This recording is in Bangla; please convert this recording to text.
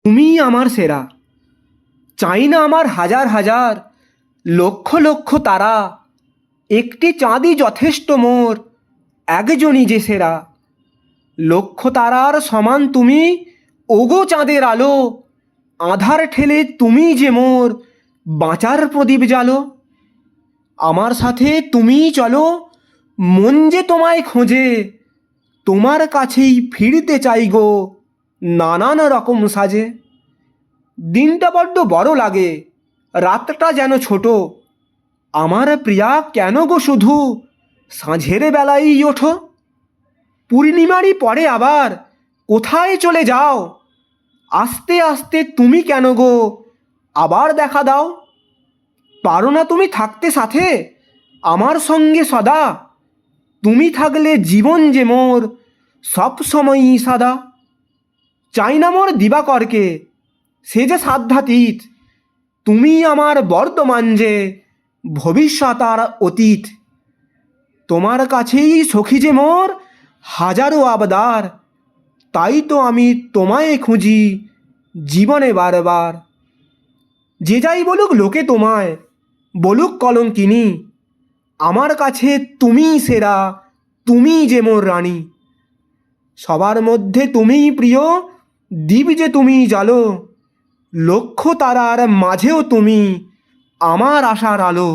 তুমি আমার সেরা, চাই না আমার হাজার হাজার লক্ষ লক্ষ তারা, একটি চাঁদই যথেষ্ট মোর, একজনই যে সেরা। লক্ষ তারার সমান তুমি, ওগো চাঁদের আলো, আধার ঠেলে তুমি যে মোর বাঁচার প্রদীপ জ্বালো। আমার সাথে তুমিই চলো, মন যে তোমায় খোঁজে, তোমার কাছেই ফিরতে চাই গো নানান রকম সাজে। দিনটা বড্ড বড় লাগে, রাতটা যেন ছোট, আমার প্রিয়া কেন গো শুধু সাঁঝের বেলায়ই ওঠো? পূর্ণিমারই পরে আবার কোথায় চলে যাও? আস্তে আস্তে তুমি কেন গো আবার দেখা দাও? পারো না তুমি থাকতে সাথে আমার সঙ্গে সদা? তুমি থাকলে জীবন যে মোর সব সময়ই সাদা। চাই না মোর দিবাকরকে, সে যে সাধ্যাতীত, তুমি আমার বর্তমান যে ভবিষ্যৎ আর অতীত। তোমার কাছেই সখী যে মোর হাজারো আবদার, তাই তো আমি তোমায় খুঁজি জীবনে বারবার। যে যাই বলুক লোকে তোমায়, বলুক কলঙ্কিনী, আমার কাছে তুমিই সেরা, তুমিই যে মোর রানী। সবার মধ্যে তুমিই প্রিয়, দ্বীপ যে তুমিই জালো, লক্ষ তারার মাঝেও তুমি আমার আশার আলো।